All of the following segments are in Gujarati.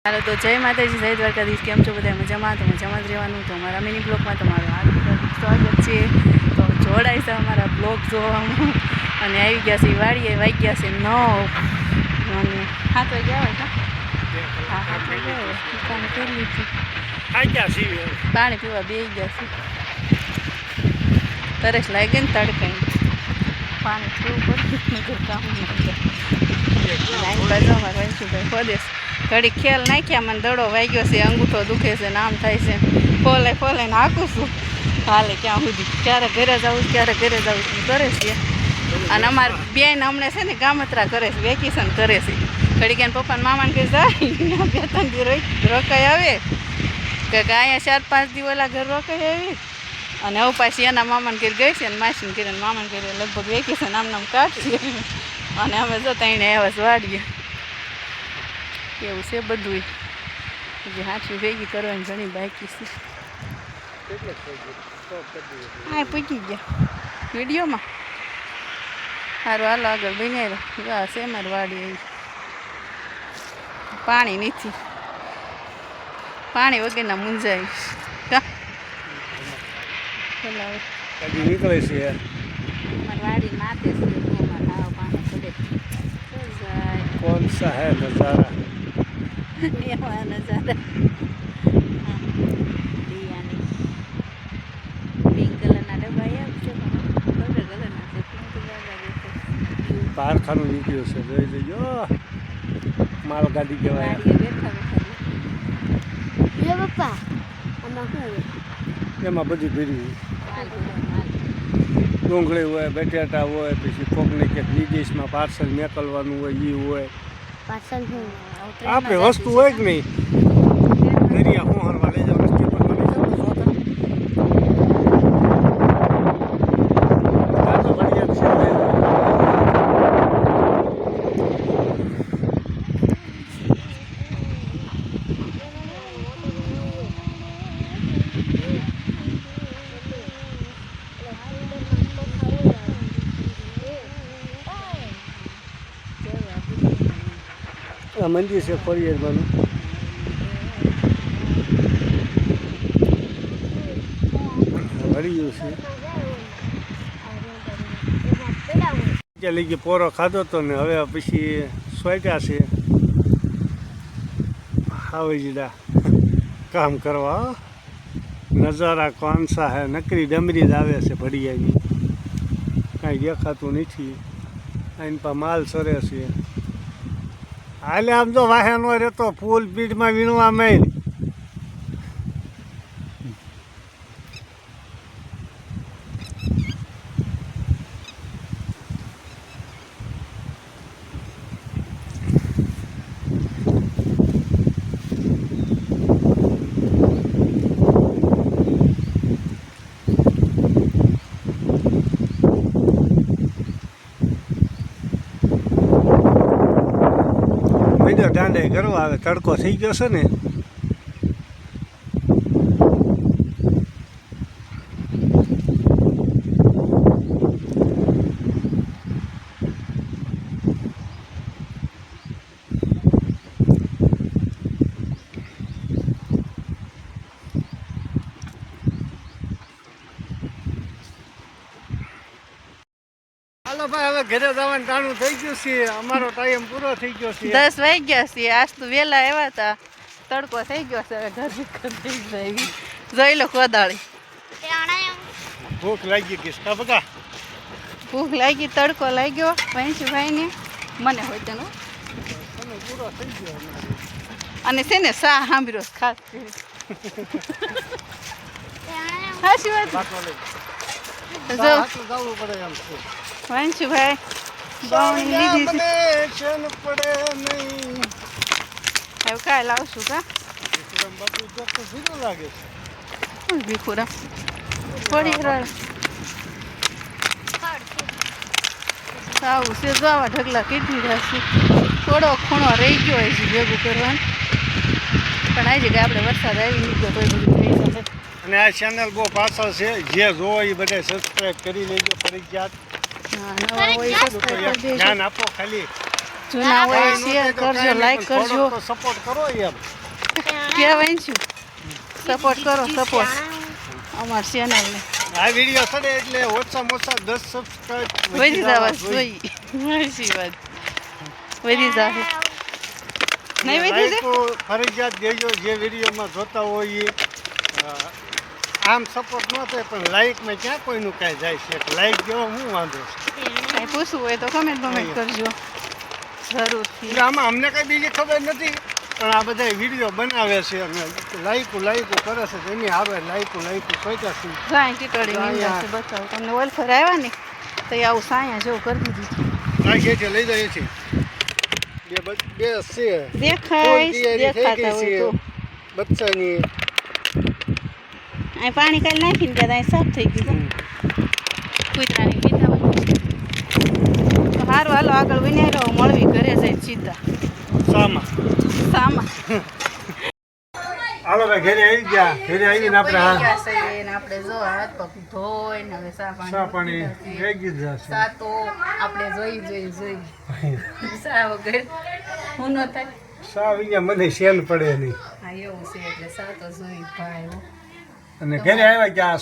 હાલો તો જય માતાજી, જય દ્વારકાધીશ. કેમ છો બધા? મજામાં? તો મજામાં જ રહેવાનું. તો અમારા મિની બ્લોગમાં તમારું હાર્દિક સ્વાગત છે. તો જોડાય છે અમારા બ્લોગ જોવામાં. અને આવી ગયા છે વાડીએ, વાગી ગયા છે 9 અને 7 વાગ્યા હોય કા? હા 7 વાગ્યા હોય. કામ કરી લીધું, પાણી પીવા બેસી ગયા છે. તરસ લાગે ને તડકાઈ પાણી પીવું પડતું કામ નહીં બાજુ અમારે વંશુભાઈ ખોદેશ ઘડી ખેલ નાખ્યા. મને દડો વાગ્યો છે, અંગૂઠો દુખે છે, નામ થાય છે. ફોલે નાખું છું હાલે ક્યાં સુધી. ક્યારે ઘરે જવું, ક્યારે ઘરે જવું કરે છે. અને અમારે બેન હમણાં છે ને ગામત્રા કરે છે, વેકેશન કરે છે. ઘડી કે પપ્પાને મામાને કહી જાય 2-3 દી રોકાઈ આવે કે અહીંયા 4-5 દી ઓલા ઘર રોકાઈ આવી. અને હવે પાછી એના મામાને ઘેર ગઈ છે અને માસીને ઘેર મામાને ઘેર લગભગ વેકેશન આમ કાઢશે. અને અમે જો તઈને આવ્યા વાડીએ. એવું છે બધું. હજી હાથું ભેગી કરવાની ઘણી બાકી છે. હા પૂછી ગયા વિડીયોમાં. સારું હાલો આગળ બનાવ્યો છે મારી વાડી. એવી પાણી નથી, પાણી વગરના મૂંઝાય કા નીકળે છે. મારી વાડી માથે છે, પાણી પડે कौन सा है नज़ारा? એવા નજારા. પિંક કલરના ડબ્બા આવ્યા છે, કલરના છે. પિંક કારખાનું નીકળ્યું છે, જોઈ જજો. માલગાડી કહેવાય. બેઠા એમાં બધી ભીડી ડુંગળી હોય, બટેટા હોય, પછી કોકને ક્યાંક વિદેશમાં પાર્સલ મોકલવાનું હોય એ હોય. આપણે વસ્તુ હોય કે નહીં દરિયા હું હરવા લઈ જાવ રસ્તે પર લઈ જાવ આ મંદિર છે ખોડિયારમાંનું. હરિયું છે લઈ ગયો પોરો ખાધો તો ને હવે પછી સોટ્યા છે હાવજીડા કામ કરવા. નજારા કોણ સા હે, નકરી ડમરી જ આવે છે ભડિયાની, કાંઈ દેખાતું નથી. એની પર માલ સરે છે. હાલે આમ તો વાહનો રહેતો ફૂલ પીઠમાં વીણવા મેં. દાંડે કરવા આવે, તડકો થઈ ગયો છે ને. હાલો ભાઈ, હવે ઘરે જવાનું ટાણું થઈ ગયું છે. અમારો ટાઈમ પૂરો થઈ ગયો છે. 10 વાગ્યા છે. આજ તો વહેલા આવ્યા હતા, તડકો થઈ ગયો છે. હવે ઘર થઈ જાય જોઈ લો કોદાળી. ભૂખ લાગી ગઈ છે બકા. ભૂખ લાગી, તડકો લાગ્યો વંશુભાઈને, મને હોય તેનો. પૂરો થઈ ગયો અને છે ને સા સાંભળ્યો ખાસ સાચી વાત. જો જવું પડે એમ છે. વંશુભાઈ બાવણી લીધી છે. પડે નહીં હવે કાંઈ લાવશું કા બાપુ ચોખ્ખું સીધું લાગે છે. ભીખુરા થોડી રળ આવું છે. જો આવા ઢગલા કેટલી રહેશે. થોડો ખૂણો રહી ગયો હોય છે ભેગું કરવાનું, પણ આજે કે આપણે વરસાદ આવી નીકળ્યો તો એ બધું થઈ જશે. અને આ ચેનલ બહુ પાછળ છે, જે જોવો એ બધા સબસ્ક્રાઈબ કરી લેજો ફરજિયાત. હા, નવા હોય સબસ્ક્રાઈબ કરી દેજો. ધ્યાન આપો ખાલી. જૂના હોય શેર કરજો, લાઈક કરજો, સપોર્ટ કરો એમ કહેવાય છું. સપોર્ટ કરો, સપોર્ટ અમારી ચેનલને. આ વિડીયો સડે એટલે ઓછામાં ઓછા 10 સબસ્ક્રાઇબ વધી જવા જોઈએ. સાચી વાત, વધી જાવે. નહીં વધી જાય? ફરજિયાત દેજો જે વિડીયોમાં જોતા હોય એ. આમ સપોર્ટ ન થાય પણ લાઈકમાં ક્યાં કોઈનું કાંઈ જાય છે, લાઈક દેવો હું વાંધો છે. કાંઈ પૂછવું હોય તો કમેન્ટ કરજો જરૂરથી. એટલે આમાં અમને કાંઈ બીજી ખબર નથી, પણ આ બધા વિડીયો બનાવે છે અને લાઈકો કરે છે, તો એની આવે લાઈકો સોચ્યા છે. સાંઈ ટીટોળી નીંદા છે, બતાવો તમને. ઓલફર આવ્યા ને તો એ આવું સાયા જેવું કરી દીધું. આ ખેતી લઈ જાય છે. બે છે દેખાતા હોય તો બચ્ચાની અહીં પાણી કાઢી નાખીને ત્યાં અહીં સાફ થઈ ગયું. કૂતરાની પીતા હોય તો સારું. હાલો આગળ વિનાઈ રહો, મળવી ઘરે જઈને સીધા સામા. હાલો ભાઈ ઘરે આવી ગયા. ઘરે આવીને આપણે આપણે જો હાથ પગ ધોઈને હવે ચા પાણી વેગી જશે. સા તો આપણે જોઈ સા વગર હું ન થાય. સા વિના મને સેલ પડે નહીં. હા એવું છે, એટલે સા તો જોઈ ભાઈ. અને ઘરે આવ્યા ગયા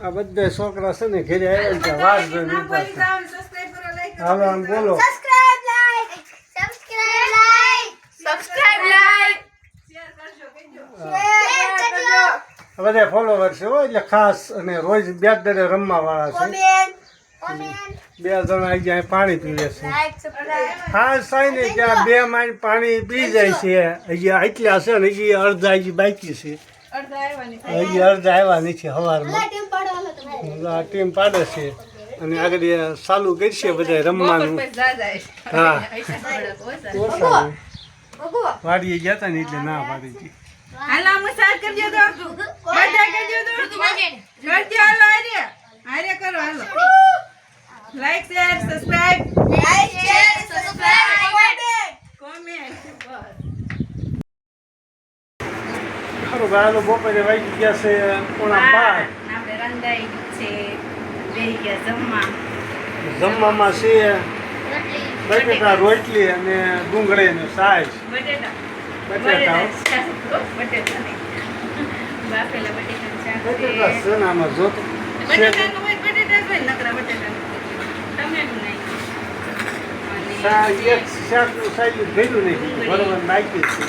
આ બધા છોકરા છે ને, ઘરે આવ્યા ગયા વાર જોઈને ઊભા છે. હાલો આમ બોલો. બધા ફોલોવર છે હો, એટલે ખાસ. અને રોજ બેટ દરે રમવા વાળા છે. 2 જણા આવી જાય પાણી પીવે છે. ખાસ થાય ને ત્યાં 2 માઇલ પાણી પી જાય છે. હજી આટલા છે ને, હજી અડધા હજી બાકી છે. હજી અડધા આવ્યા નથી સવારમાં. આ ટીમ પાડે છે અને આગળ ચાલુ કરશે બધા રમવાનું. હા વાડીએ ગયા હતા ને એટલે ના પાડી હતી. હાલો મસાજ કરજો તો, બધા કરજો તો, કરજો. હાલો હારે કરો. હાલો લાઈક શેર સબસ્ક્રાઇબ, કોમેન્ટ. ખરું હાલો બપોરે વાગી ગયા છે 11:30. આપણે રંધાઈ છે, બેહી ગયા જમવામાં છે બટેટા રોટલી અને ડુંગળી ને સાસ. બટેટા છે ને આમાં જોતો શાકનું સાઈડ ભેલું નહીં બરોબર બાકી છે.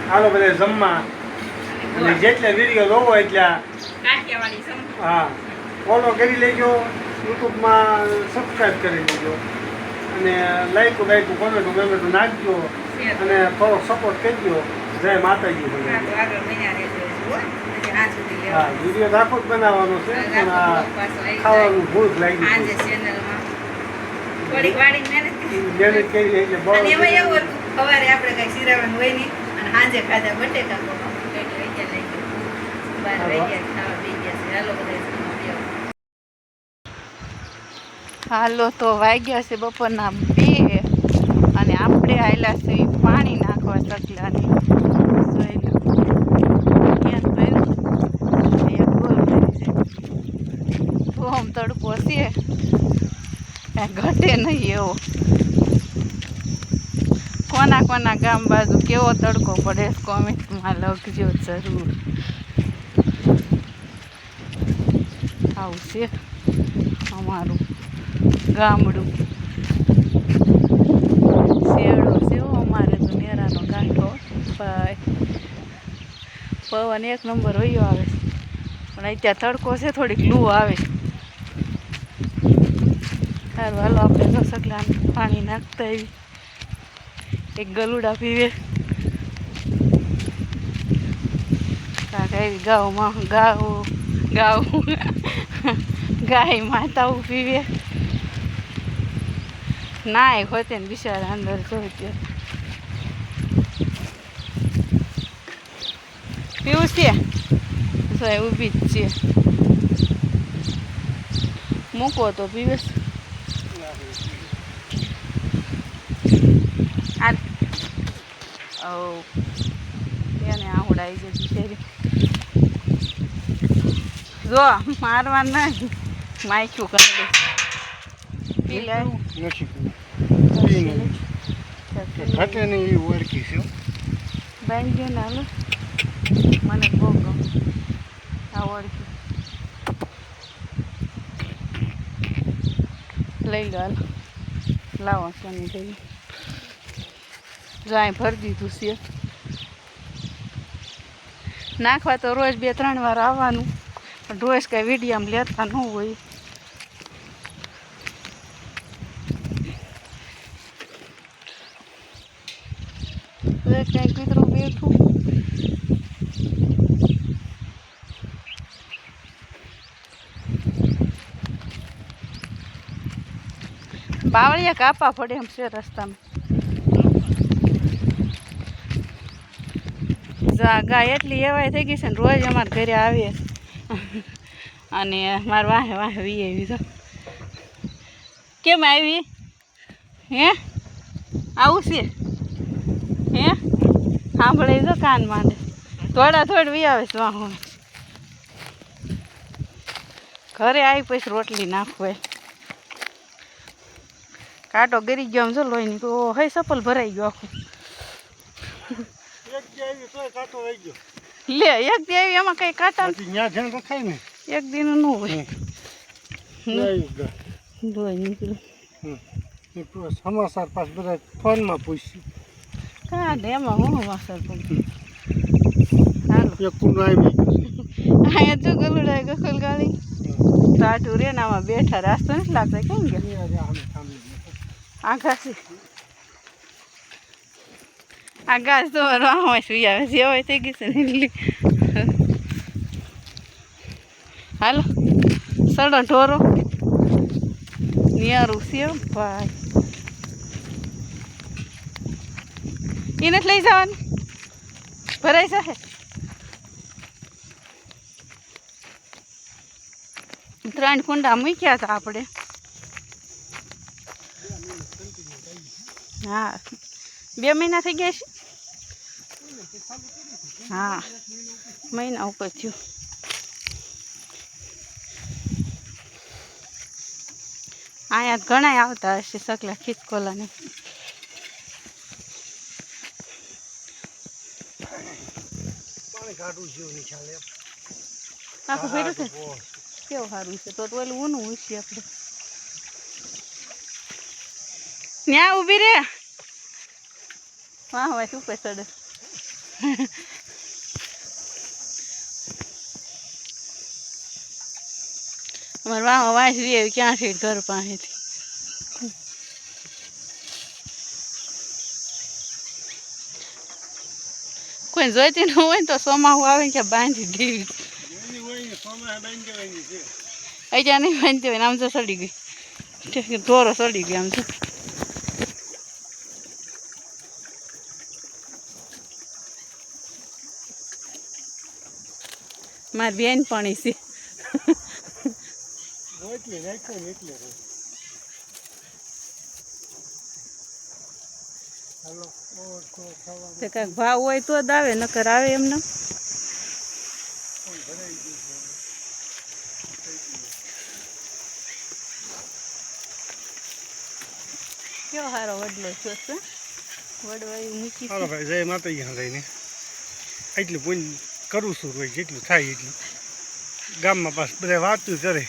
હાલો બધા જમવા. અને જેટલા વિડીયો જોવો એટલા હા ફોલો કરી લેજો, યુટ્યુબમાં સબસ્ક્રાઈબ કરી લેજો અને લાઈકો કોમેન્ટો નાખજો અને થોડો સપોર્ટ કરજો. જય માતાજી. હા વિડીયો આખો જ બનાવવાનો છે, પણ આ ખાવાનું ભૂખ લાગી મહેનત કરી એટલે બહુ. સવારે આપણે કઈ સિરાવાનું હોય નહીં અને સાંજે ખાધા બટેકા. હાલો તો વાગ્યા છે બપોરના 2 અને આપણે આવેલા છે પાણી નાખવા સકલાને. આમ તડકો છે ઘટે નહીં એવો. કોના ગામ બાજુ કેવો તડકો પડે કોમેન્ટમાં લખજો જરૂર. આવું છે અમારું ગામડું. શેડો છે અમારે તો નેરાનો ગાંઠો ભાઈ. પવન 1 નંબર વયો આવે પણ અત્યારે તડકો છે, થોડીક લૂ આવે. સારું હાલો આપણે તો સગલા પાણી નાખતા આવી. એક ગલુડા પીવે. કાંઈ ગાય માતાઓ પીવે. નાય હોતે ને બિચારા અંદર જોઈ પીવું છે તો ઊભી જ છે. મૂકો તો પીવે. એને આવડાવી છે બિચારી. જો મારવા નહીં માયક્યું કરી દે. પી લે. નથી પીને ઘટે નહીં એવી ઓળખી છે બાંધી ગયો ને હાલો મને બહુ ગમે આ ઓળખી લઈ લો હાલો લાવો સોની જઈએ જો અહીં ભરી દીધું છે નાખવા તો રોજ 2-3 વાર આવવાનું પણ રોજ કાંઈ વિડીયામાં લેતા ન હોય કંઈ કૂતરું બેઠું બાવળિયા કાપા પડે એમ છે રસ્તામાં જો આ ગાય એટલી એવાય થઈ ગઈ છે ને રોજ અમારા ઘરે આવીએ અને મારે વાહે વાહે વી આવી તો કેમ આવી હે આવું છે હે સાંભળે જો કાન માંડે થોડ વી આવે છે વાહ ઘરે આવી પછી રોટલી નાખવે કાંટો ગરી ગયો આમ જો લોહીની તો હઈ સપલ ભરાઈ ગયો આખું લે એક દી આવી એમાં કઈ કાંટા રખાય ને એક દિન ન હોય લોહી નીકળ્યું સમાચાર પાસ બધા ફોનમાં પૂછ્યું હા ને એમાં હું વાસર પડી હાલો એક કુંડો આવી અહીંયા જો ગલુડા ગખલ ગાળી ટાટું રે ને આમાં બેઠા રાસ્તો નથી લાગતા કેમ ગયા આ ઘાસ આ ઘાસ તો આમાં સુઈ આવે છે એવાય થઈ ગઈ છે ને એટલી હાલો સડો ઢોરો નિયારું છે ભાઈ એને જ લઈ જવાનું ભરાઈ જશે 3 કુંડા મૂક્યા હતા આપણે હા 2 મહિના થઈ ગયા છે હા મહિના ઉપર થયું અહીંયા ઘણા આવતા હશે સકલા ખીચકોલાને આખું ભેડું છે કેવું સારું છે તો ઓલું ઊનું ઉછીએ આપણે ત્યાં ઊભી રે વાહ વાહ શું ચડે અમારે વાહ વાંચ રે ક્યાં છે ઘર પાસેથી કોઈ જોઈતી ન હોય તો સોમાહું આવે કે બાંધી દેવી અહીંયા નહીં બાંધતી હોય ને આમ તો સડી ગઈ ઢોરો સડી ગઈ આમ તો મારી બેન પણ છે કાંઈક ભાવ હોય તો જ આવે નકર આવે એમને કેવો સારો વડલો છો વડવાયું મૂકી હાલો ભાઈ જય માતાજી હંધાઈને એટલું પૂન કરું છું રોજ જેટલું થાય એટલું ગામમાં પાસ બધા વાતું કરે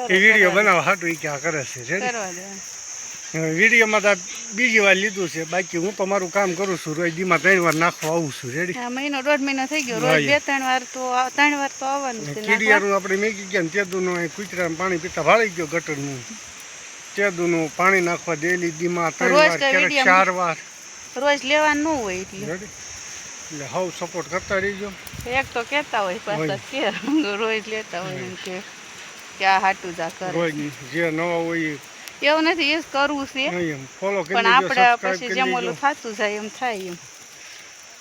એ વિડીયો બનાવવા હાટું એ ક્યાં કરે છે કરવા દે વિડીયોમાં તો બીજી વાર લીધું છે બાકી હું તો મારું કામ કરું છું રોજ દીમાં 3 વાર નાખવા આવું છું રેડી મહિનો 1.5 મહિનો થઈ ગયો રોજ 2-3 વાર તો 3 વાર તો આવવાનું છે કીડિયાનું આપણે મેગી ગયા ને તેદુનું કૂતરાનું પાણી પીતા ભાળી ગયો ગટરનું તેદુનું પાણી નાખવા ડેલી દીમાં 3 વાર ક્યારેક 4 વાર રોજ લેવાનું ન હોય એટલે એટલે હાવ સપોર્ટ કરતા રહીજો એક તો કહેતા હોય પાછા કે રોજ લેતા હોય એમ કે આ હાટું જા કરે રોજ જે નવા હોય એવું નથી એ જ કરવું છે ફોલો કરી પણ આપણે પછી જેમ ઓલું થતું જાય એમ થાય એમ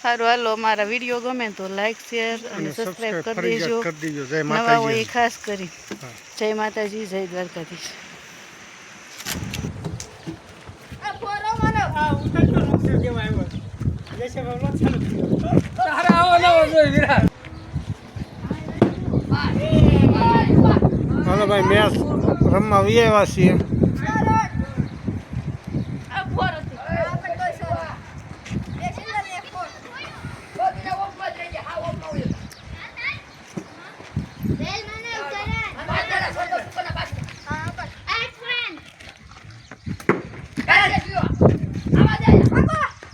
સારું હાલો મારા વિડીયો ગમે તો લાઈક શેર અને સબસ્ક્રાઈબ કરી દેજો નવા હોય ખાસ કરી જય માતાજી જય દ્વારકાધીશ હાલો ભાઈ મેચ રમવા આવ્યા છીએ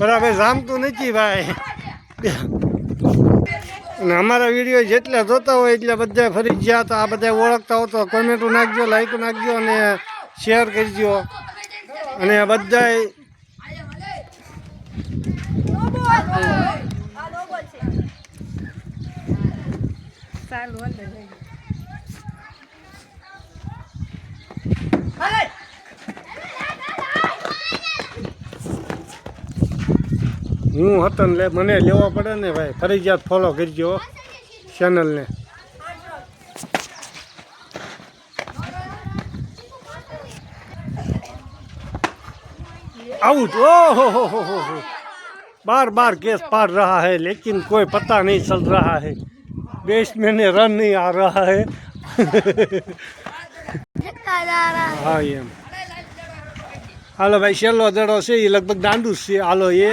બરાબર જામતું નથી ભાઈ. અને અમારા વિડીયો જેટલા જોતા હોય એટલે બધા ફરી ગયા તો આ બધા ઓળખતા હો તો કોમેન્ટો નાખજો, લાઈક નાખજો અને શેર કરજો. અને બધાય હું હતો ને મને લેવા પડે ને ભાઈ, ફરજિયાત ફોલો કરજો ચેનલને. आउट हो बार बार केस पार रहा है लेकिन कोई पता नहीं चल रहा है, बैट्समैन ने रन नहीं आ रहा है. हाँ एम हालो भाई छेल्लो दड़ो से लगभग दांडू से हालो ये